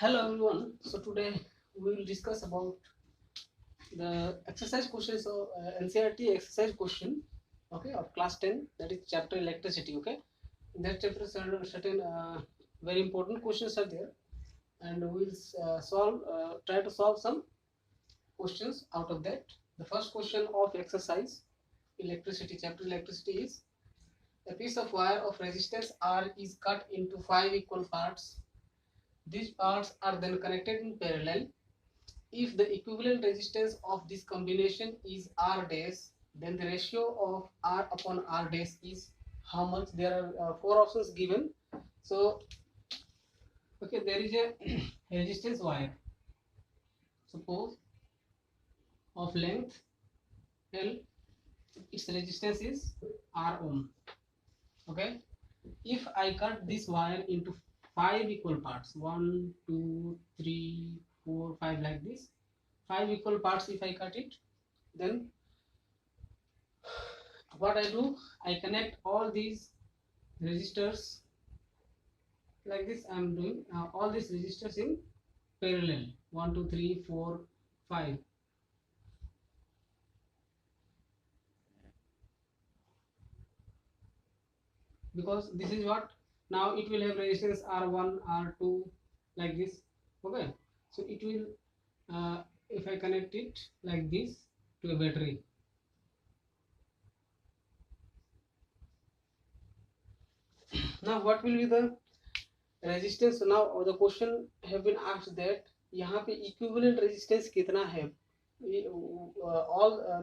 Hello everyone. So today we will discuss about the exercise questions of NCERT exercise question, okay, of class 10. That is chapter electricity. Okay, in that chapter certain very important questions are there, and we will try to solve some questions out of that. The first question of exercise electricity chapter electricity is: a piece of wire of resistance R is cut into 5 equal parts. These parts are then connected in parallel. If the equivalent resistance of this combination is R dash, then the ratio of R upon R dash is how much? There are four options given. So, okay, there is a resistance wire, suppose of length L, its resistance is R ohm. Okay, if I cut this wire into 5 equal parts, 1, 2, 3, 4, 5, like this, 5 equal parts, if I cut it, then what I do, I connect all these resistors like this. I am doing all these resistors in parallel, 1, 2, 3, 4, 5. Because this is what, now it will have resistance R1, R2, like this. Okay, so it will if I connect it like this to a battery, now what will be the resistance? So now the question have been asked that यहाँ पे equivalent resistance कितना है?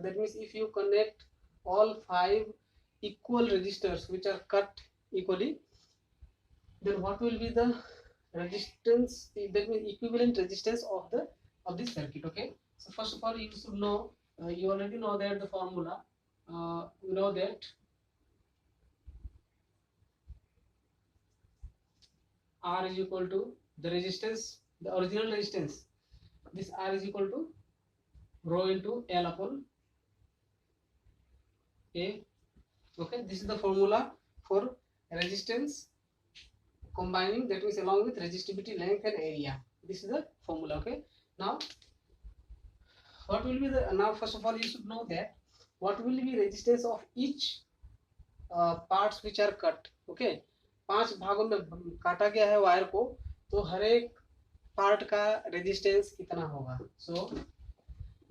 That means if you connect all 5 equal resistors which are cut equally, then what will be the resistance? That means equivalent resistance of this circuit. Okay, so first of all you should know, you already know that the formula, you know that R is equal to the resistance, the original resistance. This R is equal to rho into L upon A. Okay, this is the formula for resistance combining, that means along with resistivity, length and area. This is the formula. Okay, now what will be the, now first of all you should know that what will be resistance of each parts which are cut. Okay, 5 भागों में काटा गया है wire को, तो हर एक part का resistance कितना होगा. सो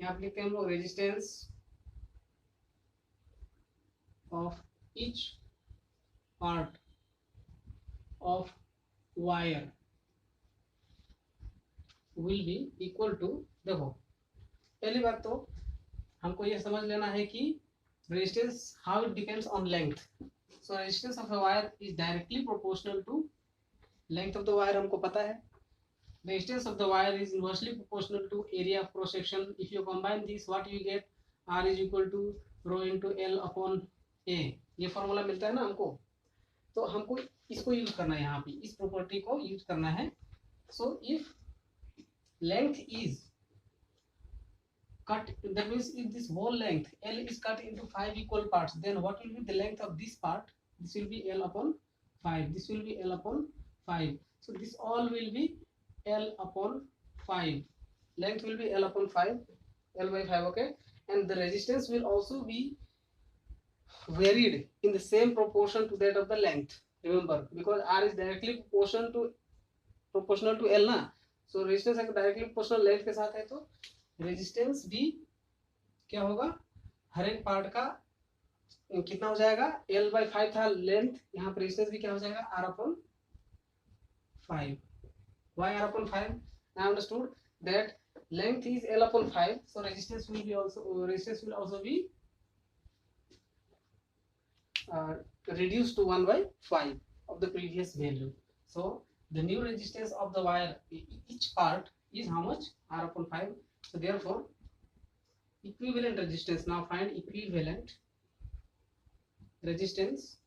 यहाँ पे लिखते हैं हम लोग resistance of each part of wire will be equal to, देखो पहली बात तो हमको ये समझ लेना है कि resistance, how it depends on length. So resistance of a wire is directly proportional to length of the wire, हमको पता है. Resistance of the wire is inversely proportional to area of cross section. If you combine this, what you get? R is equal to rho into L upon A. ये formula मिलता है ना हमको, तो हमको इसको यूज करना है, यहाँ पे इस प्रॉपर्टी को यूज करना है. So if length is cut, that means if this whole length L is cut into 5 equal parts, then what will be the length of this part? This will be L upon 5, this will be L upon 5. So this all will be L upon 5, length will be L upon 5, L by 5. Okay, and the resistance will also be varied in the same proportion to that of the length. Remember, because R is directly proportional to L ना, so resistance अगर directly proportional length के साथ है तो resistance भी क्या होगा, हर एक पार्ट का कितना हो जाएगा? L by 5 था लेंथ, यहाँ पर रेजिस्टेंस भी क्या हो जाएगा? R upon 5. Why R upon 5? I understood that length is L upon 5, so resistance will also be reduced to 1 by 5 of the previous value. So the new resistance of the wire, each part, is how much? R upon 5. So therefore equivalent resistance, now find equivalent resistance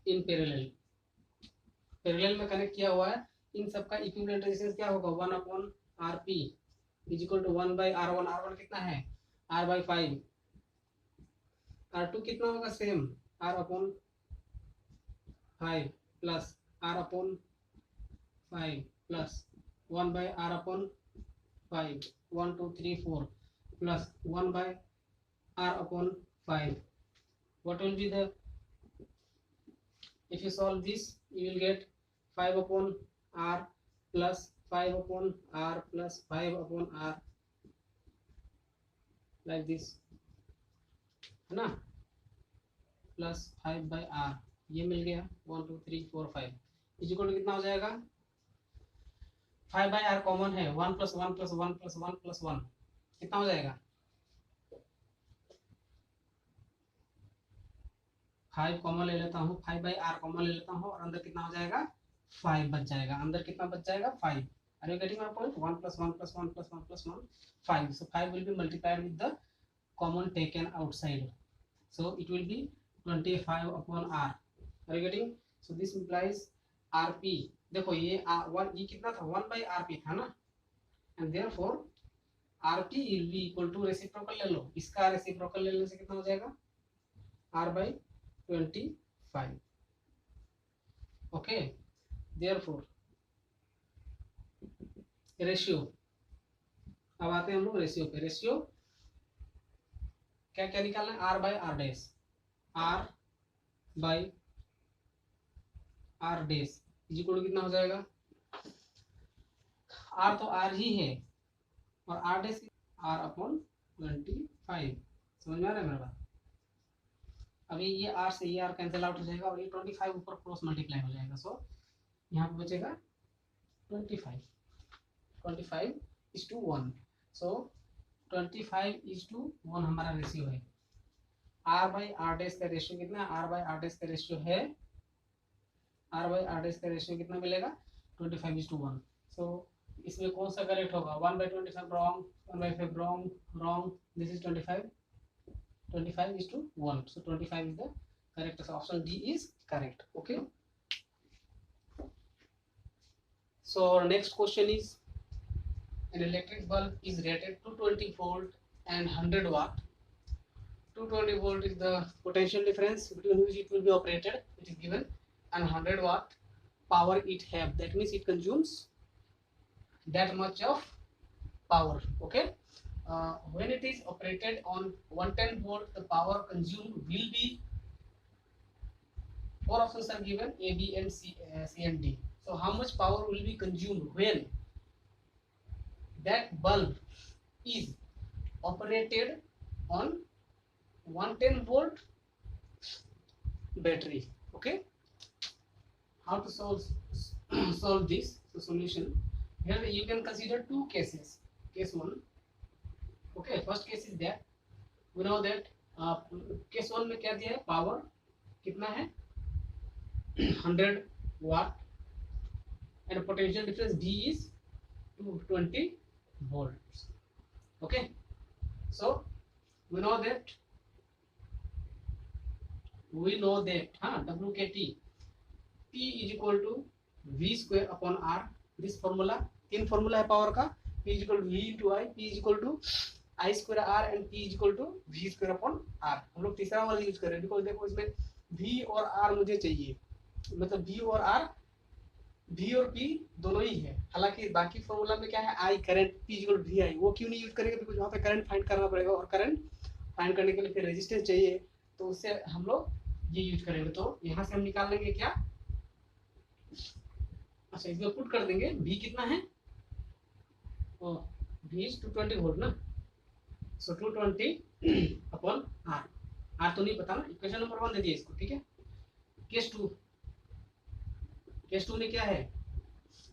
in parallel. Parallel में connect किया हुआ है, इन सबका equivalent resistance क्या होगा? 1 upon Rp is equal to 1 by R1. R1 कितना है? R by 5. R2 कितना होगा? Same R upon 5 plus r upon 5 plus 1 by r upon 5, 1 2 3 4 plus 1 by r upon 5. What will be the, if you solve this, you will get 5 upon r plus 5 upon r plus 5 upon r, like this है ना, plus 5 by are, ये मिल गया 1 2 3 4 5 is equal to कितना हो जाएगा, 5 by are common है, 1 plus 1 plus 1 plus 1 plus 1 कितना हो जाएगा, 5 कॉमन ले लेता हूँ, 5 बाई आर कॉमन ले लेता हूँ और अंदर कितना हो जाएगा, 5 बच जाएगा, अंदर कितना बच जाएगा 5. Are you getting my point, 1 plus 1 plus 1 plus 1 plus 1 5. So 5 will be multiplied with the common taken outside, so it will be 25 upon r. Are you getting? So this implies rp, देखो ये r1 ये कितना था, 1 by rp था ना, and therefore rp will be equal to, reciprocal ले लो, इसका reciprocal लेने से कितना हो जाएगा, r by 25. okay, therefore ratio, अब आते हैं हम लोग रेशियो पे. रेशियो क्या क्या निकालना है, R by R dash, R by R dash equal कितना हो जाएगा, आर तो आर ही है और आर डैश आर अपॉन 25. समझ में आ रहा है मेरा बात. अभी ये आर से ये आर कैंसिल आउट हो जाएगा और ये 25 ऊपर क्रॉस मल्टीप्लाई हो जाएगा, सो यहाँ पे बचेगा 25 is to 1. so 25 is to 1 हमारा रेशियो है. r बाई आर डैश का रेशियो कितना है, r बाई आर डैश का रेशियो है, r बाई आर डैश का रेशियो कितना मिलेगा, 25 is to 1. so इसमें कौन सा करेक्ट होगा, 1 by 25 wrong, 1 by 5 wrong, this is 25 is to 1. so 25 is the correct, so option D is correct. okay, so our next question is, an electric bulb is rated 220 volt and 100 watt. 220 volt is the potential difference between which it will be operated, it is given, and 100 watt power it have, that means it consumes that much of power. okay, when it is operated on 110 volt, the power consumed will be, 4 options are given, A, B and C and D. so how much power will be consumed when that bulb is operated on 110 volt battery. okay, how to solve this, so solution here you can consider two cases. case 1, okay, first case is that we know that case 1 में क्या दिया है, power कितना है 100 watt and potential difference D is 220 volts. okay, so we know that WKT P is equal to V square upon R. this formula, तीन formula है power का, P is equal to V into I, P is equal to I square R and P is equal to V square upon R. हम लोग तीसरा वाला use कर रहे हैं, बिकॉज देखो इसमें V और R मुझे चाहिए, मतलब V और R, V और P दोनों ही है, हालांकि बाकी फॉर्मूला में क्या है, I current, P equal to VI, वो क्यों नहीं यूज करेंगे, बिकॉज वहाँ पे करंट फाइंड करना पड़ेगा और करंट फाइंड करने के लिए फिर रेजिस्टेंस चाहिए, तो उससे हम लोग ये यूज करेंगे. तो यहाँ से हम निकाल लेंगे क्या, अच्छा इसमें पुट कर देंगे, V कितना है, V इज 220 वोल्ट ना, सो 220 अपॉन R, R तो नहीं पता ना, इक्वेशन नंबर 1 दे दिया इसको. ठीक है, केस 2 में क्या है,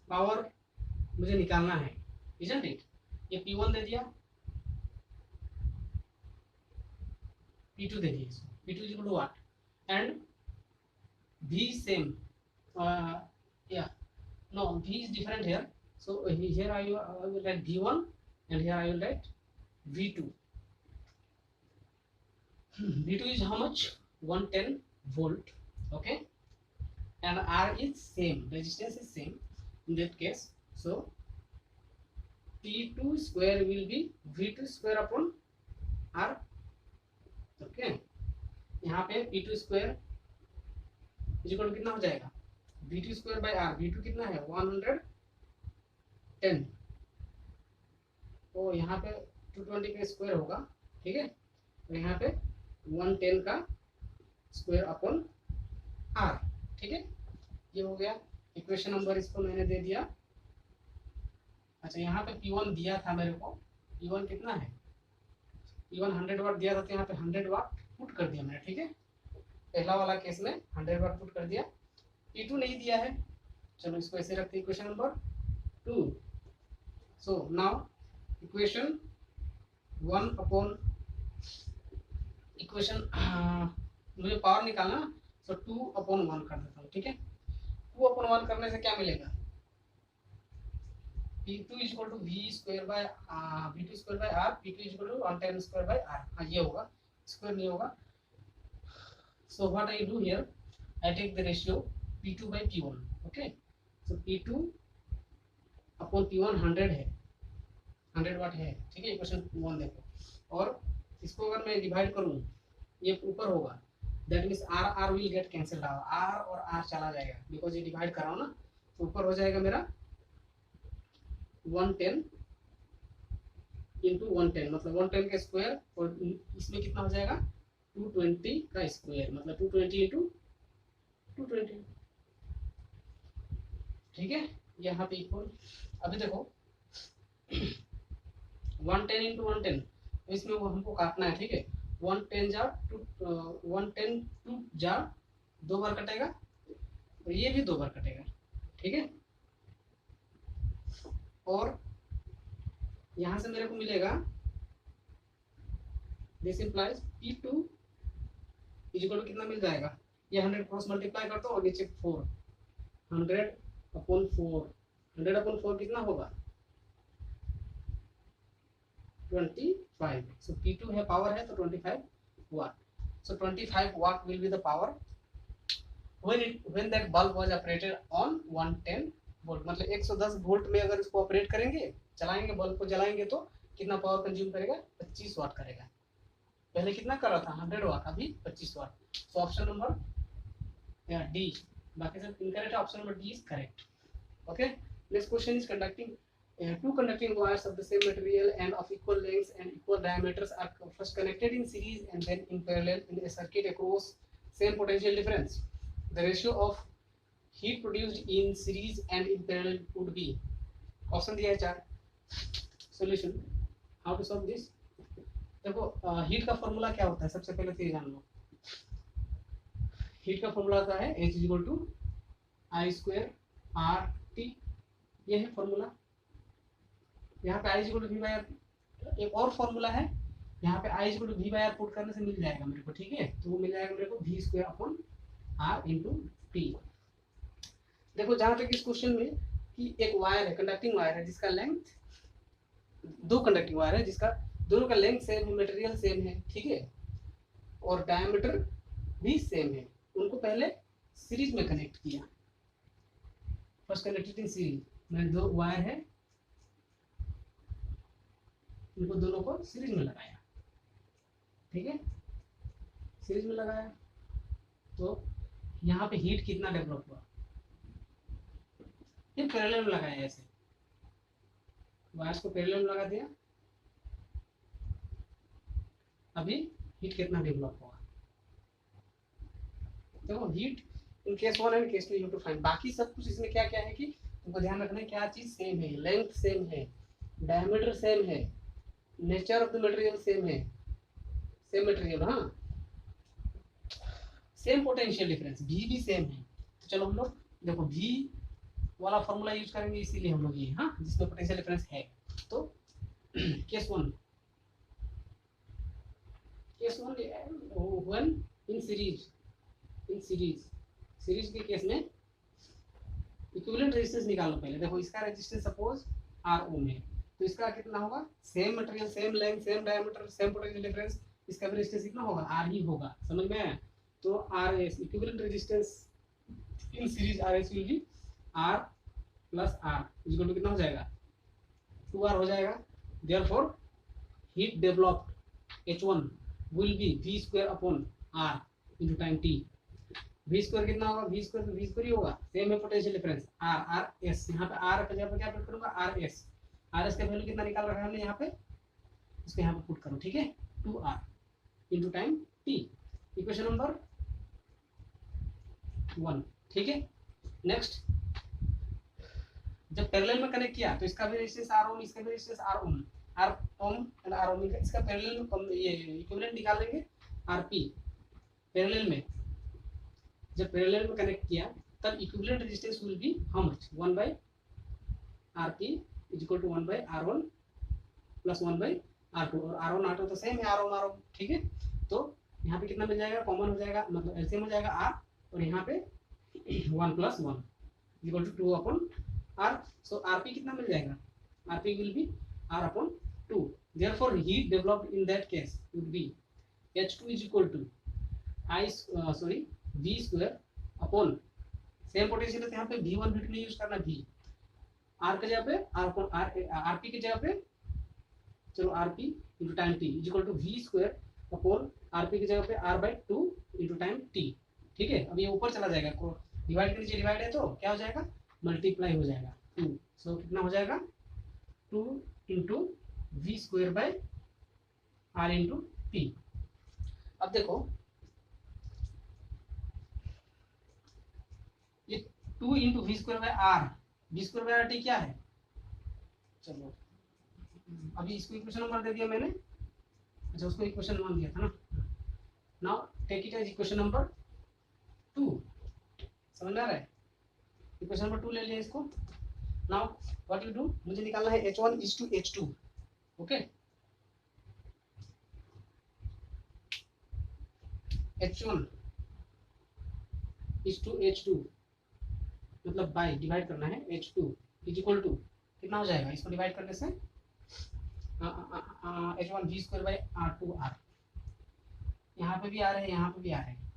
पावर मुझे निकालना है, isn't it? ये P1 दे दिया, P2 दे दिया, P2 is equal to what, and V same, yeah, no, V is different here, so here I will write V1 and here I will write V2. V2 is how much, 110 volt. okay, and R is same, resistance is same in that case, so P2 square will be V2 square upon R. okay, यहाँ पे P2 square equal to कितना हो जाएगा V2 square by R। V2 कितना है 110, तो यहाँ पे 220 का स्क्वायर होगा, ठीक है, और यहाँ पे 110 का स्क्वायर अपॉन R, ठीक है। ये हो गया इक्वेशन नंबर, इसको मैंने दे दिया। अच्छा यहाँ पे P1 दिया था मेरे को, P1 कितना है, P1 100 वाट दिया था, तो यहाँ पे 100 वाट पुट कर दिया मैंने, ठीक है। पहला वाला केस में 100 वाट पुट कर दिया। P2 नहीं दिया है, चलो इसको ऐसे रखते हैं equation number 2। So now equation 1 upon equation मुझे पावर निकालना, सो 2 अपॉन 1 कर देता हूँ, ठीक है। 2 अपॉन 1 करने से क्या मिलेगा, P2 equal to V square by V2 square by R, P2 equal to 110 square by R। हाँ ये होगा, स्क्वायर नहीं होगा। So what I do here, I take the ratio P2 by P1, okay. So P2 upon P1 100 है, 100 वाट है, ठीक है। Equation 1 देखो, और इसको अगर मैं डिवाइड करूँ, ये ऊपर होगा, that means R will get cancel, R और R चला जाएगा, बिकॉज ये डिवाइड कर रहा हूँ ना, तो ऊपर हो जाएगा मेरा 110 इंटू 110, मतलब 110 का स्क्वायर, और इसमें कितना हो जाएगा 220 का स्क्वायर, मतलब 220 इंटू 220, ठीक है। यहाँ पे इक्वल, अभी देखो 110 इंटू 110, तो इसमें वो हमको काटना है, ठीक है। 110 जा 110 2 जा 2 बार कटेगा, तो ये भी 2 बार कटेगा, ठीक है। और यहां से मेरे को मिलेगा, this implies P2 equal to कितना मिल जाएगा, ये 100 क्रॉस मल्टीप्लाई करता हूँ और नीचे 4, 100 अपॉन 4, 100 अपॉन 4 कितना होगा 25। सो P2 है, पावर है, तो 25 वाट। सो 25 what will be the power when that bulb was operated on 110 volt, मतलब 110 वोल्ट में अगर इसको ऑपरेट करेंगे, चलाएंगे, बल्ब को जलाएंगे, तो कितना पावर कंज्यूम करेगा 25 वाट करेगा। पहले कितना कर रहा था 100 वाट, अभी 25 वाट। सो ऑप्शन नंबर डी, बाकी सब इनकरेक्ट है, option number D is correct, okay. Next question is conducting two conducting wires of the same material and of equal lengths and equal diameters are first connected in series and then in parallel in a circuit across same potential difference. The ratio of heat produced in series and in parallel would be, option दिया है 4, solution how to solve this. देखो heat का formula क्या होता है, सबसे पहले तो ये जान लो। हीट का फॉर्मूला होता है H equal to I square RT, ये है फॉर्मूला। यहाँ पे I equal to V by R, एक और फॉर्मूला है, यहाँ पे I equal to V by R put करने से मिल जाएगा मेरे को, ठीक है। तो वो मिल जाएगा मेरे को V square upon R into T। देखो जहाँ तक इस क्वेश्चन में कि एक वायर है, कंडक्टिंग वायर है, जिसका लेंथ, 2 कंडक्टिंग वायर है जिसका दोनों का लेंथ सेम है, मटेरियल सेम है, ठीक है, और डायमीटर भी सेम है। उनको पहले सीरीज में कनेक्ट किया, फर्स्ट कनेक्टेड इन सीरीज, मैंने 2 वायर है, इनको दोनों को सीरीज में लगाया, ठीक है, सीरीज में लगाया, तो यहाँ पे हीट कितना डेवलप हुआ, फिर पैरेलल में लगाया, ऐसे वायर्स को पैरेलल में लगा दिया, अभी हीट कितना डेवलप होगा। देखो heat in case 1 and case 2 you to find, बाकी सब कुछ इसमें क्या क्या है कि तुमको ध्यान रखना है, क्या चीज सेम है, लेंथ सेम है, डायमीटर सेम है, nature of the material same है, सेम मटेरियल, हाँ, सेम पोटेंशियल डिफरेंस, V भी सेम है। तो चलो हम लोग देखो V वाला फॉर्मूला यूज करेंगे, इसीलिए हम लोग ये, हाँ, जिसमें पोटेंशियल डिफरेंस है। तो केस 1 व्हेन इन सीरीज के केस में इक्विवेलेंट रेजिस्टेंस निकालो पहले। देखो इसका रेजिस्टेंस सपोज R ओम है, तो इसका कितना होगा, same material, same length, same diameter, same potential difference, इसका भी रेजिस्टेंस कितना होगा, R ही होगा, समझ में आया। तो RS equivalent resistance in series RS will be R plus R equal to कितना हो जाएगा 2R हो जाएगा। Therefore heat developed H1 will be V square upon R into time T। V square कितना होगा, वी स्क्वायर ही होगा, same है potential difference R R S. यहाँ पे आर की जगह पे क्या पुट करूंगा, आर एस। आर एस का वैल्यू कितना निकाल रखा है हमने यहाँ पे, इसको यहाँ पे पुट करो, ठीक है, 2r into time t, equation number 1, ठीक है। नेक्स्ट, जब पैरेलल में कनेक्ट किया तो इसका भी रेजिस्टेंस आर ओम, इसका भी resistance R ohm, R ohm and R ohm, इसका पैरेलल में ये इक्विवेलेंट निकाल लेंगे आरपी। पैरेलल में जब पैरेलल में कनेक्ट किया तब equivalent resistance will be how much, 1 by RP is equal to 1 by r1 plus 1 by r2, और r1 r2 तो सेम है, r1 ठीक है। तो यहाँ पे कितना मिल जाएगा, कॉमन हो जाएगा, मतलब एलसीएम हो जाएगा r, और यहाँ पे 1 plus 1 equal to 2 upon r। So rp कितना मिल जाएगा, rp will be r upon 2। therefore heat developed in that case would be h2 is equal to v square upon, same potential है तो यहाँ पे v1 v2 नहीं use करना, v r के जगह पे rp की जगह पे, चलो rp into time t is equal to v square upon rp की जगह पे r by 2 into time t, ठीक है। अब ये ऊपर चला जाएगा, डिवाइड के नीचे डिवाइड है तो क्या हो जाएगा, मल्टीप्लाई हो जाएगा 2। सो कितना हो जाएगा, 2 into V square by R into T. अब देखो ये 2 into V square by R, V square by R T क्या है, चलो अभी इसको इक्वेशन नंबर दे दिया मैंने, अच्छा उसको इक्वेशन नंबर दिया था ना। Now take it as equation number 2, समझ में आ रहा है, इक्वेशन नंबर 2 ले लिया इसको। नाउ व्हाट यू डू, मुझे निकालना है h1 is to h2, okay. h1 is to h2 मतलब बाय डिवाइड करना है, h2 इज इक्वल टू कितना हो जाएगा, इसको डिवाइड करने से h1 v square bye r2r, यहाँ पे भी आ रहे हैं, यहाँ पे भी आ रहे हैं,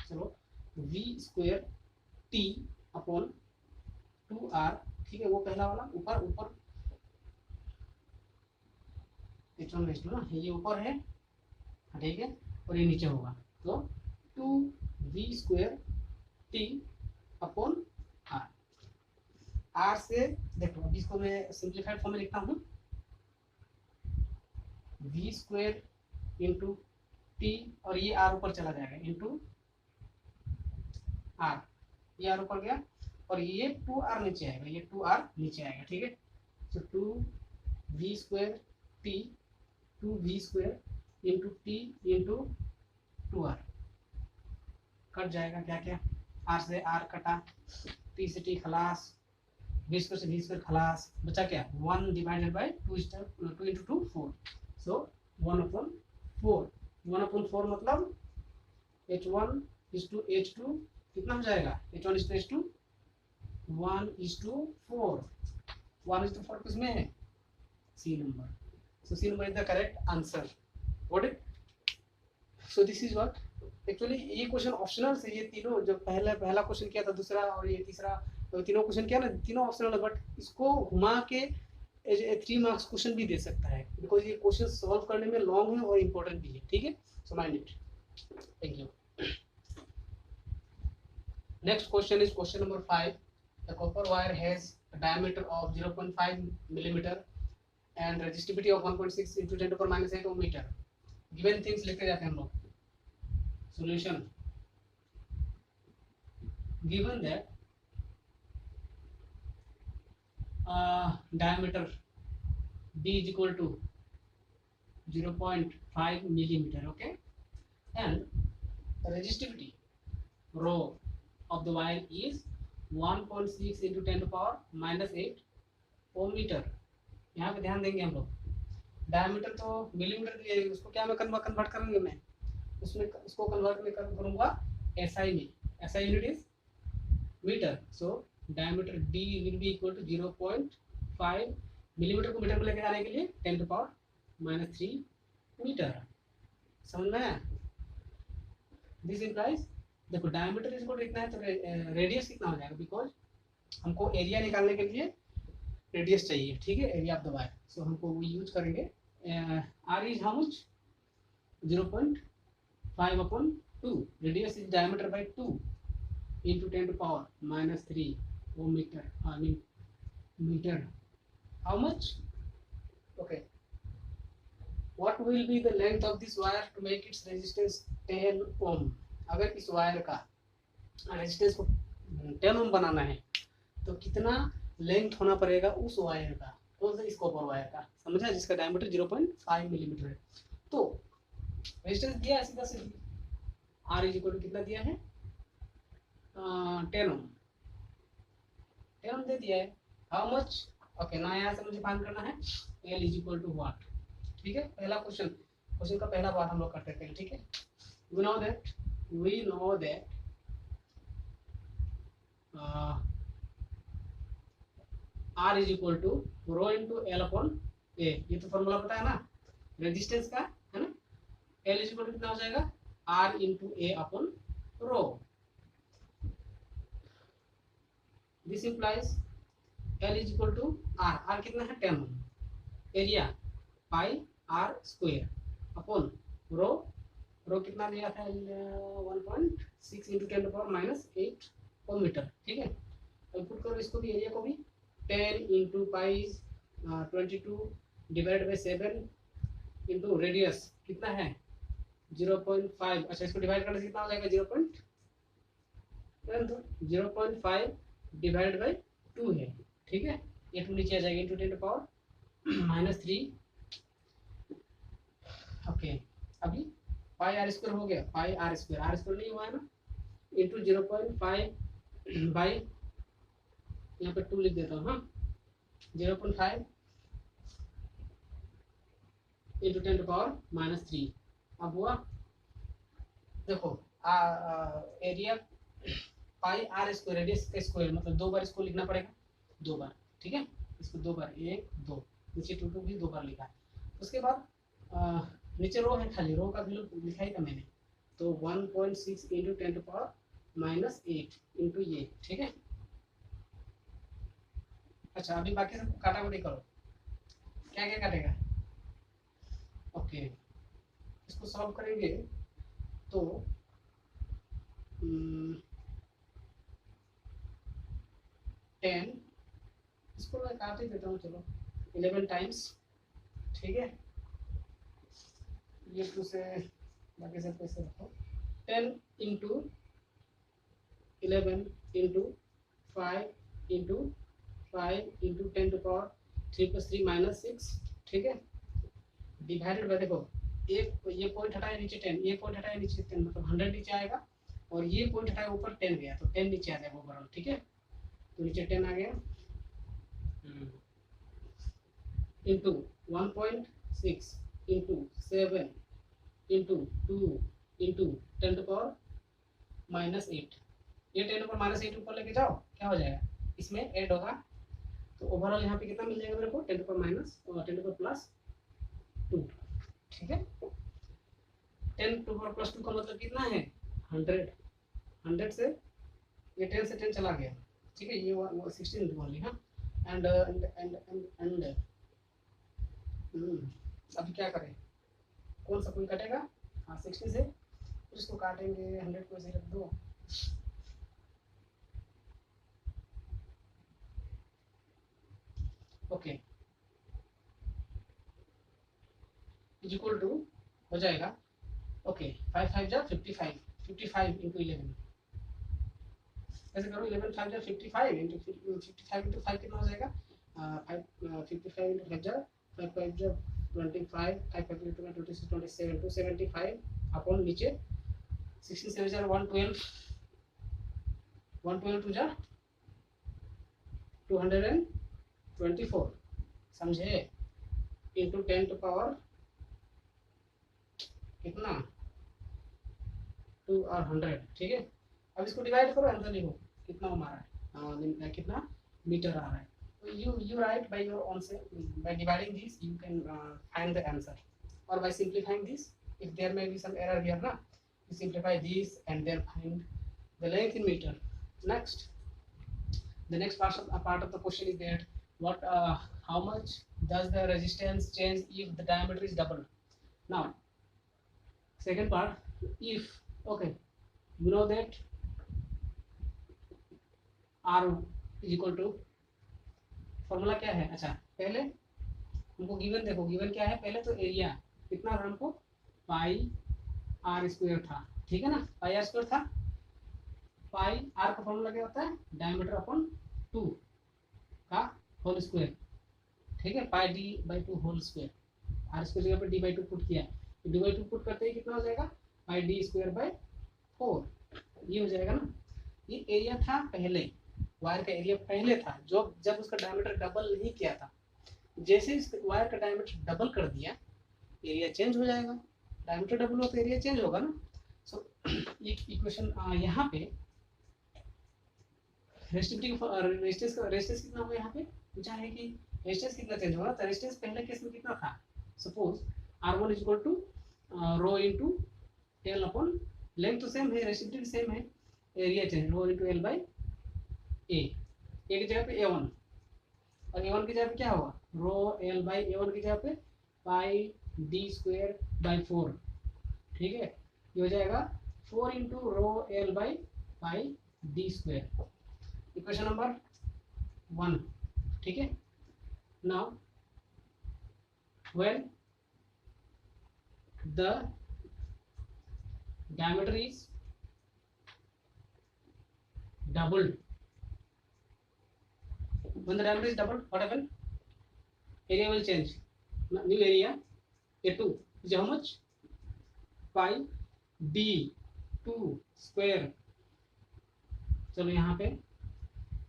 चलो v square t upon 2r, ठीक है, वो पहला वाला ऊपर ऊपर h1 h2 ना, ये ऊपर है, ठीक है, और ये नीचे होगा, तो 2v square t upon r। r से देखो अभी इसको मैं सिंप्लीफाइड फॉर्म में लिखता हूँ, v स्क्वायर इंटू टी, और ये r ऊपर चला जाएगा इंटू r, ये r ऊपर गया, और ये 2r नीचे आएगा, ये 2r नीचे आएगा, ठीक है। तो 2v square T, 2v square into T into 2r, cut जाएगा क्या क्या, r से r कटा, t से t खलास, v स्क्वायर से v स्क्वायर खलास, बचा क्या 1 divided by 2 into 2 4, so 1 upon 4, 1 upon 4 मतलब h1 is to h2 कितना हो जाएगा, h1 is to h2 1 is to 4, 1 is to 4 किसमें है, C number, so C number is the correct answer, got it। so this is what actually ये question optional से, ये तीनों जो पहला क्वेश्चन किया था, दूसरा और ये तीसरा, तो तीनों क्वेश्चन किया ना, तीनों ऑप्शनल है, बट इसको घुमा के 3 मार्क्स क्वेश्चन भी दे सकता है, बिकॉज ये क्वेश्चन सॉल्व करने में लॉन्ग है और इम्पोर्टेंट भी है, ठीक है, so mind it. Thank you. Next question is question number 5। The copper wire has a diameter of 0.5 millimeter and resistivity of 1.6 into 10 to the power minus 8 ohm meter। Given things लिखते जाते हैं हम लोग। Solution, given that diameter b is equal to 0.5 millimeter, okay, and the resistivity rho of the wire is 1.6 into 10 to the power minus 8 ohm meter। यहाँ पे ध्यान देंगे हम लोग, डायमीटर तो मिलीमीटर दिया है, उसको क्या मैं कन्वर्ट करूंगा, मैं उसमें उसको कन्वर्ट में करूंगा एसआई में, SI unit is metre, so diameter D will be equal to 0.5 millimetre को मीटर में लेके जाने के लिए 10 टू पावर माइनस 3 मीटर, समझ में आया। दिस इम्प्लाइज, देखो डायमीटर इसको लिखना है तो रेडियस कितना हो जाएगा, बिकॉज हमको एरिया निकालने के लिए रेडियस चाहिए, ठीक है, area of the wire, so हमको वो यूज करेंगे। R is how much, 0.5 upon 2, radius is diameter by 2, into 10 to power minus 3 ohm meter, I mean meter. How much? Okay, what will be the length of this wire to make its resistance 10 ohm? अगर इस wire का resistance को 10 ओम बनाना है तो कितना length होना पड़ेगा उस वायर का, कौन सा, इस कॉपर वायर का, समझा, जिसका डायमीटर 0.5 मिलीमीटर है। तो रेजिस्टेंस दिया है सीधा सीधी, आर इज इक्वल टू कितना दिया है, 10 ओम, 10 ओम दे दिया है। How much? ओके ना, यहाँ से मुझे फाइंड करना है L is equal to what. ठीक है, पहला क्वेश्चन का पहला बार हम लोग करते हैं। ठीक है, we know that R is equal to rho into L upon A, ये तो फॉर्मूला पता है ना रेजिस्टेंस का, है ना। एल इज इक्वल टू कितना हो जाएगा, R into A upon rho. This implies L is equal to R, R कितना है 10 ohm, area pi are square upon rho, rho कितना दिया था 1.6 into 10 power minus 8 ohm metre. ठीक है, अब पुट करो इसको भी, एरिया को भी, 10 into pi 22 divide by 7 into radius कितना है 0.5। अच्छा, इसको डिवाइड करने से कितना हो जाएगा 0.5 डिवाइड बाई 2 है। ठीक है, ये 2 नीचे आ जाएगा इंटू 10 पावर माइनस 3। ओके, अभी पाई आर स्क्वायर हो गया, पाई आर स्क्वायर नहीं हुआ है ना, इंटू 0.5 बाई, यहाँ पे 2 लिख देता हूँ, हाँ, 0.5 इंटू 10 पावर माइनस 3। अब हुआ, देखो area pi are square, radius का स्क्वायर, मतलब 2 बार इसको लिखना पड़ेगा, 2 बार। ठीक है, इसको 2 बार, 1 2, नीचे 2 2 भी 2 बार लिखा है। उसके बाद नीचे रो है खाली, रो का वैल्यू लिखा ही था मैंने, तो 1.6 इंटू 10 पावर माइनस 8 इंटू ये। ठीक है, अच्छा अभी बाकी सब काटाकुटी करो, क्या क्या काटेगा। ओके, इसको सॉल्व करेंगे तो 10, इसको मैं काट ही देता हूँ, चलो 11 टाइम्स। ठीक है, ये 2 से बाकी सब कैसे रखो, 10 into 11 into 5 into 5 into 10 to power 3 + 3 minus 6। ठीक है, डिवाइडेड बाय, देखो एक ये पॉइंट हटाया नीचे 10, ये पॉइंट हटाया नीचे 10, मतलब 100 नीचे आएगा, और ये पॉइंट हटाया ऊपर 10 गया, तो 10 नीचे आ जाएगा ओवरऑल। ठीक है, तो नीचे 10 आ गया, into 1.6 into 7 into 2 into 10 to power minus 8। ये 10 पर माइनस 8 ऊपर लेके जाओ, क्या हो जाएगा, इसमें ऐड होगा, तो ओवरऑल यहाँ पे कितना मिल जाएगा मेरे को, 10 पर माइनस और 10 पर प्लस 2। ठीक है, 10 पर प्लस 2 का मतलब कितना है 100, 100 से ये 10 से 10 चला गया। ठीक है, ये 16 बोल ली, हाँ, एंड अभी क्या करें, कौन सा कोई कटेगा, हाँ 60 से, फिर इसको काटेंगे, 100 को ऐसे रख दो, ओके, इज इक्वल टू हो जाएगा, ओके 5 5 जा 55, 55 इंटू 11, ऐसे करो, 11 5 जा 55 इंटू 55 इंटू 5 कितना हो जाएगा, 55 इंटू 5 जा 5 5 जा 25, 5 5 इंटू 26 27 275 अपॉन नीचे 16 7 जा 112, 112 टू जा 224, समझे, इंटू 10 टू पावर कितना 2 और 100। ठीक है, अब इसको डिवाइड करो, आंसर लिखो कितना हमारा है, कितना मीटर आ रहा है, तो you write by your own self, by dividing this you can find the answer, or by simplifying this, if there may be some error here na, you simplify this and then find the length in meter. Next, the next part of the question is that what how much does the resistance change if the diameter is doubled. Now second part, if, okay, you know that R is equal to, formula क्या है, अच्छा पहले हमको given, देखो given क्या है, पहले तो एरिया कितना था हमको, पाई आर स्क्वायर था, ठीक है ना, पाई आर स्क्वायर था। पाई आर का फॉर्मूला क्या होता है, डायमीटर अपॉन 2 का होल स्क्वायर, ठीक है, pi d by 2 whole square, r square जगह पे डी बाई 2 पुट किया, तो डी बाई 2 पुट करते ही कितना हो जाएगा, पाई डी स्क्वायर बाई 4, ये हो जाएगा ना। ये एरिया था पहले, वायर का एरिया पहले था, जो जब उसका डायमीटर डबल नहीं किया था, जैसे इस वायर का डायमीटर डबल कर दिया, एरिया चेंज हो जाएगा, डायमीटर डबल हो तो एरिया चेंज होगा ना। सो ये इक्वेशन यहाँ पे रेजिस्टेंस कितना होगा, यहाँ पे पूछा है कि रेजिस्टेंस कितना चेंज होगा, तो रेजिस्टेंस पहले केस में कितना था, suppose R1 is equal to rho into L upon, length तो सेम है, रेजिस्टिविटी सेम है, area change rho into L by A की जगह पे A1, और A1 की जगह पे क्या होगा, रो एल बाई A1 की जगह पे पाई डी स्क्वायर बाई 4, ठीक है, ये हो जाएगा 4 into rho L by pi d square, equation number 1, ठीक है। Now when the diameter is doubled, when the diameter is doubled, what happen, area will change, new area A2 is how much, pi d2 square, चलो यहाँ पे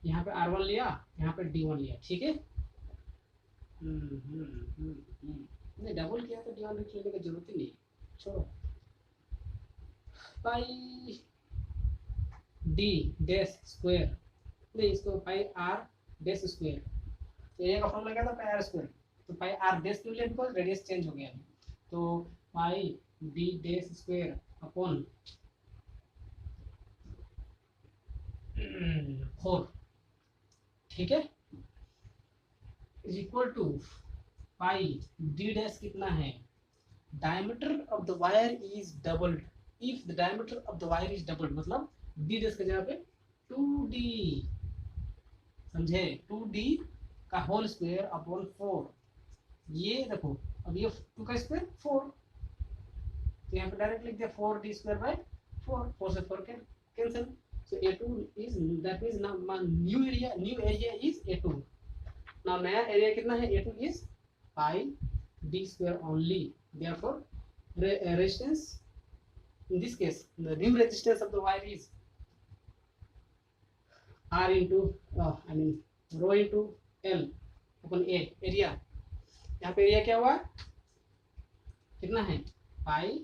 R1 लिया, यहाँ पे D1 लिया, ठीक है, नहीं डबल किया तो D1 लेने की जरूरत ही नहीं, छोड़ो, पाई डी डैश स्क्वायर, नहीं इसको पाई आर डैश स्क्वायर, तो ये का फॉर्मूला क्या था, पाई आर स्क्वायर, तो पाई आर डैश क्यों लिया, बिकॉज रेडियस चेंज हो गया, तो pi D dash square upon 4, ठीक है, is equal to pi D dash कितना है, diameter of the wire is doubled, if the diameter of the wire is doubled, मतलब डी डैश की जगह पे 2d, समझे, 2d का होल स्क्वायर अपॉन 4, ये देखो अब ये 2 का स्क्वायर 4, तो यहाँ पे डायरेक्ट लिख दिया 4d स्क्वायर बाय 4, 4 से 4 cancel, so A2 is, that means now new area is A2, now नया एरिया कितना है, A2 is pi d square only, therefore resistance in this case, the new resistance of the wire is R into I mean rho into L upon A, area, यहाँ पे area क्या हुआ, कितना है, pi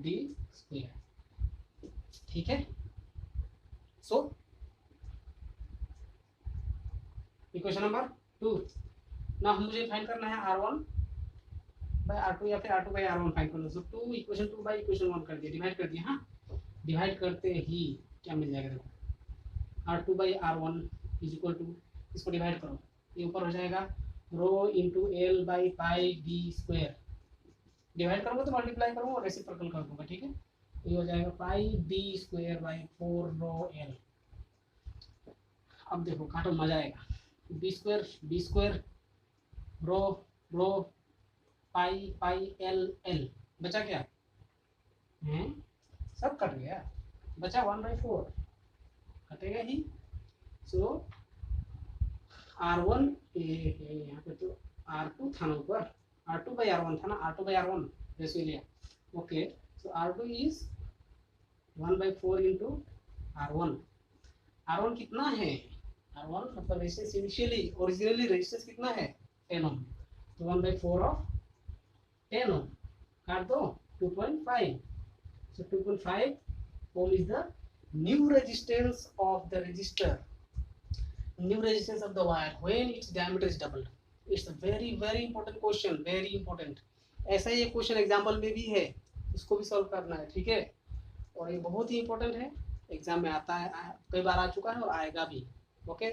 d square, ठीक है। So equation number 2, ना मुझे फाइंड करना है R1 बाई R2 या फिर R2 बाई R1 फाइंड करना, सो 2 इक्वेशन 2 बाई इक्वेशन 1 कर दिया, डिवाइड कर दिया, हाँ डिवाइड करते ही क्या मिल जाएगा, देखो R2 by R1 is equal to, इसको डिवाइड करो, ये ऊपर हो जाएगा rho into L by pi d square, divide करूँगा तो मल्टीप्लाई करूँगा और रेसिप्रोकल कर दूंगा, ठीक है, ये हो जाएगा pi d square by 4 rho L, अब देखो काटो मजा आएगा, d square rho rho pi pi L L, बचा क्या है, सब कट गया, बचा 1/4, कटेगा ही, सो R1 यहाँ पे तो R2 था ना ऊपर, R2 बाई R1 था ना, R2 बाई R1 रेशियो लिया, okay, so R2 is 1/4 into R1, R1 कितना है, R1 मतलब रेजिस्टेंस इनिशियली ओरिजिनली रेजिस्टेंस कितना है 10 ओम, तो 1/4 ऑफ 10 ओम, काट दो 2.5, so 2.5 ohm is the new resistance of the resistor, new resistance of the wire when its diameter is doubled, it's a very important question, very important, ऐसा ही एक question example में भी है, इसको भी सॉल्व करना है, ठीक है, और ये बहुत ही इंपॉर्टेंट है, एग्जाम में आता है, कई बार आ चुका है और आएगा भी, ओके।